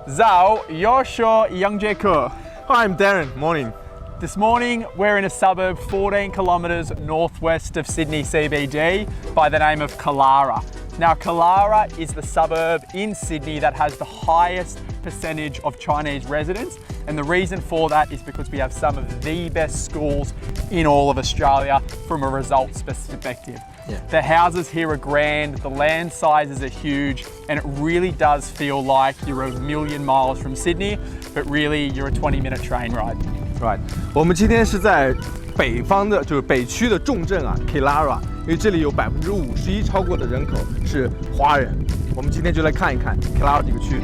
Zhao, Yosho,洋杰克. Hi, I'm Darren. Morning. This morning, we're in a suburb 14 kilometres northwest of Sydney CBD by the name of Killara. Now, Killara is the suburb in Sydney that has the highest percentage of Chinese residents. And the reason for that is because we have some of the best schools in all of Australia from a results perspective. Yeah. The houses here are grand, the land sizes are huge, and it really does feel like you're a million miles from Sydney, but really you're a 20-minute train ride. Right. 我们今天是在北方的，就是北区的重镇啊 ，Killara， 因为这里有51%超过的人口是华人。我们今天就来看一看 Killara 这个区。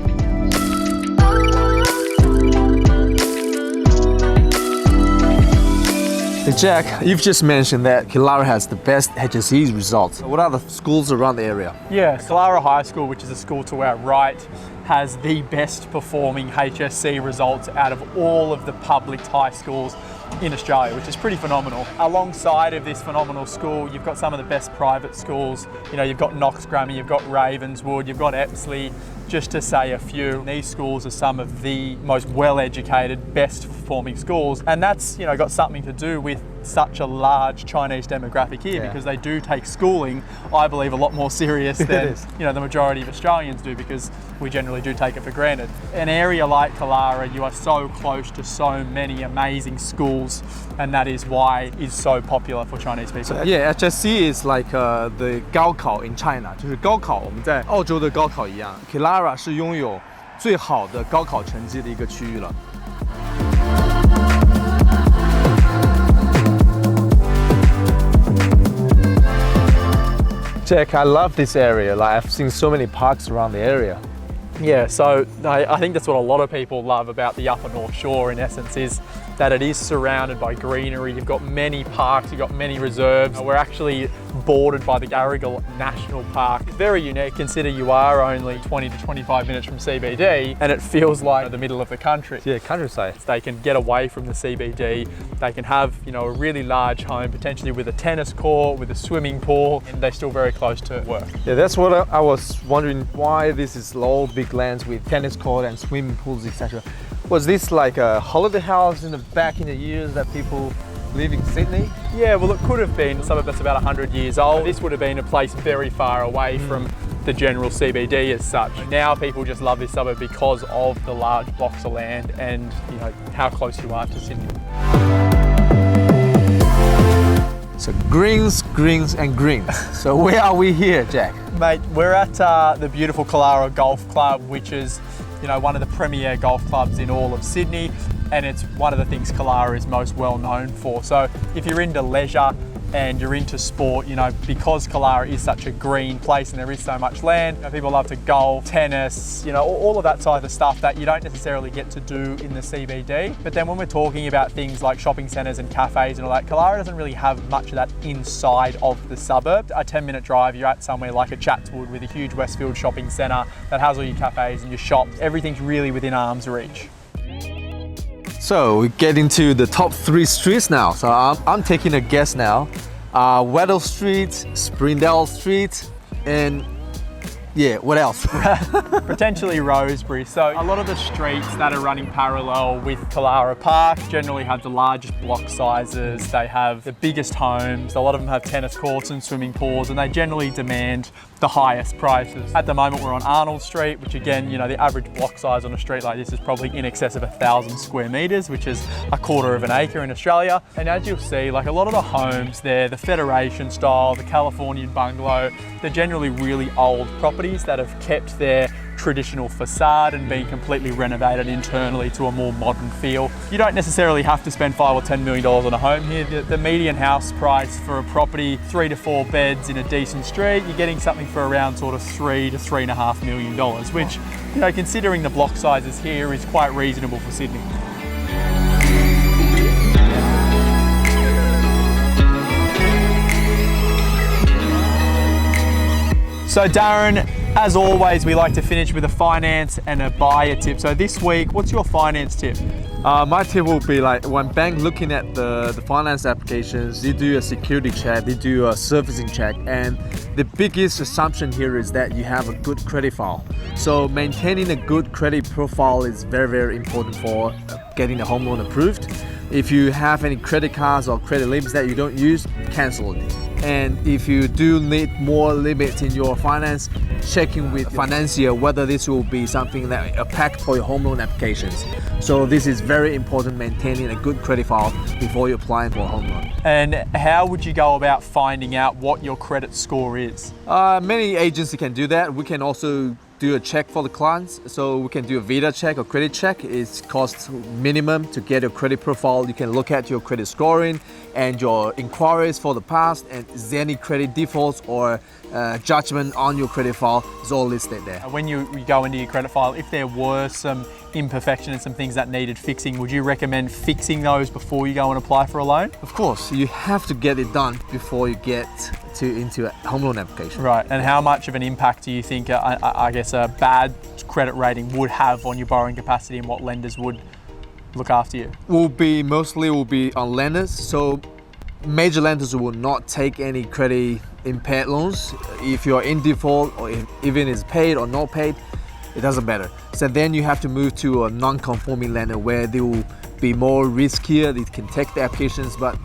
Hey Jack, you've just mentioned that Killara has the best HSC results. What are the schools around the area? Yeah, Killara High School, which is a school to our right, has the best performing HSC results out of all of the public high schools in Australia, which is pretty phenomenal. Alongside of this phenomenal school, you've got some of the best private schools. You know, you've got Knox Grammar, you've got Ravenswood, you've got Epsley, just to say a few. These schools are some of the most well-educated, best performing schools, and that's, you know, got something to do with such a large Chinese demographic here, because they do take schooling, I believe, a lot more serious than you know the majority of Australians do, because we generally do take it for granted. An area like Killara, you are so close to so many amazing schools, and that is why it's so popular for Chinese people. So, yeah, HSC is like the 高考 in China， 就是高考，我们在澳洲的高考一样。Killara 是拥有最好的高考成绩的一个区域了。Jack, I love this area. Like I've seen so many parks around the area. Yeah, so I think that's what a lot of people love about the Upper North Shore, in essence, is that it is surrounded by greenery. You've got many parks, you've got many reserves. We're actually bordered by the Garigal National Park. It's very unique. Consider you are only 20 to 25 minutes from CBD, and it feels like the middle of the country. Yeah, countryside. They can get away from the CBD. They can have, you know, a really large home, potentially with a tennis court, with a swimming pool, and they're still very close to work. Yeah, that's what I was wondering, why this is all big lands with tennis court and swimming pools, etc. Was this like a holiday house in the back in the years that people live in Sydney? Yeah, well, it could have been a suburb that's about 100 years old. This would have been a place very far away from the general CBD as such. Now people just love this suburb because of the large blocks of land and, you know, how close you are to Sydney. So greens, greens and greens. So where are we here, Jack? Mate, we're at the beautiful Killara Golf Club, which is, you know, one of the premier golf clubs in all of Sydney, and it's one of the things Killara is most well known for. So if you're into leisure and you're into sport, you know, because Killara is such a green place and there is so much land, you know, people love to golf, tennis, you know, all of that side of stuff that you don't necessarily get to do in the CBD. But then when we're talking about things like shopping centres and cafes and all that, Killara doesn't really have much of that inside of the suburb. A 10-minute drive, you're at somewhere like a Chatswood with a huge Westfield shopping centre that has all your cafes and your shops. Everything's really within arm's reach. So we get into the top 3 streets now. So I'm taking a guess now. Weddell Street, Springdale Street, and yeah, what else? Potentially Rosebery. So a lot of the streets that are running parallel with Killara Park generally have the largest block sizes. They have the biggest homes. A lot of them have tennis courts and swimming pools, and they generally demand the highest prices. At the moment we're on Arnold Street, which again, you know, the average block size on a street like this is probably in excess of 1,000 square metres, which is a quarter of an acre in Australia. And as you'll see, like a lot of the homes there, the Federation style, the Californian bungalow, they're generally really old properties that have kept their traditional facade and been completely renovated internally to a more modern feel. You don't necessarily have to spend $5 or $10 million on a home here. The median house price for a property, 3 to 4 beds in a decent street, you're getting something for around sort of $3 to $3.5 million, which, you know, considering the block sizes here, is quite reasonable for Sydney. So Darren, As always, we like to finish with a finance and a buyer tip. So this week, what's your finance tip? My tip will be like when bank looking at the finance applications, they do a security check, they do a servicing check, and the biggest assumption here is that you have a good credit file. So maintaining a good credit profile is very, very important for getting a home loan approved. If you have any credit cards or credit limits that you don't use, cancel it. And if you do need more limits in your finance, checking with your financier whether this will be something that impact for your home loan applications. So this is very important, maintaining a good credit file before you're applying for a home loan. And how would you go about finding out what your credit score is? Many agencies can do that. We can also do a check for the clients. So we can do a Vita check or credit check. It costs minimum to get your credit profile. You can look at your credit scoring and your inquiries for the past, and is there any credit defaults or judgment on your credit file. It's all listed there. When you go into your credit file, if there were some imperfection and some things that needed fixing, would you recommend fixing those before you go and apply for a loan? Of course, you have to get it done before you get into a home loan application. Right, and how much of an impact do you think, I guess, a bad credit rating would have on your borrowing capacity, and what lenders would look after you? Mostly will be on lenders. So major lenders will not take any credit impaired loans. If you're in default, or even is paid or not paid, it doesn't matter. So then you have to move to a non-conforming lender where they will be more riskier. They can take the applications, but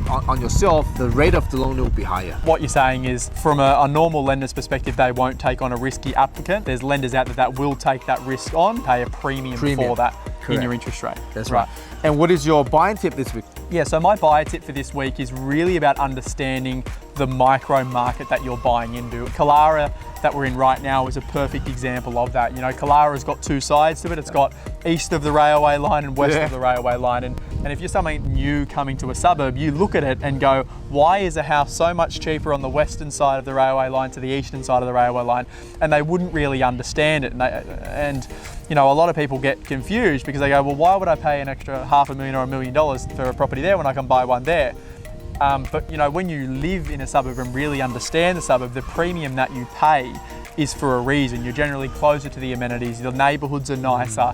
on yourself, the rate of the loan will be higher. What you're saying is, from a normal lender's perspective, they won't take on a risky applicant. There's lenders out there that will take that risk on, pay a premium. For that. Correct. In your interest rate. That's right. And what is your buying tip this week? Yeah, so my buyer tip for this week is really about understanding the micro market that you're buying into. Killara, that we're in right now, is a perfect example of that. You know, Killara's got two sides to it. It's got east of the railway line and west of the railway line. And if you're someone new coming to a suburb, you look at it and go, why is a house so much cheaper on the western side of the railway line to the eastern side of the railway line? And they wouldn't really understand it. And you know, a lot of people get confused because they go, well, why would I pay an extra $500,000 or $1 million for a property there when I can buy one there? But you know, when you live in a suburb and really understand the suburb, the premium that you pay is for a reason. You're generally closer to the amenities, the neighbourhoods are nicer,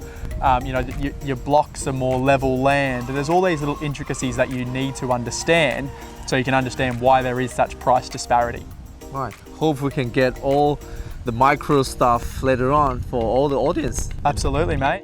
you know, your blocks are more level land. There's all these little intricacies that you need to understand so you can understand why there is such price disparity. Right. Hope we can get all the micro stuff later on for all the audience. Absolutely, mate.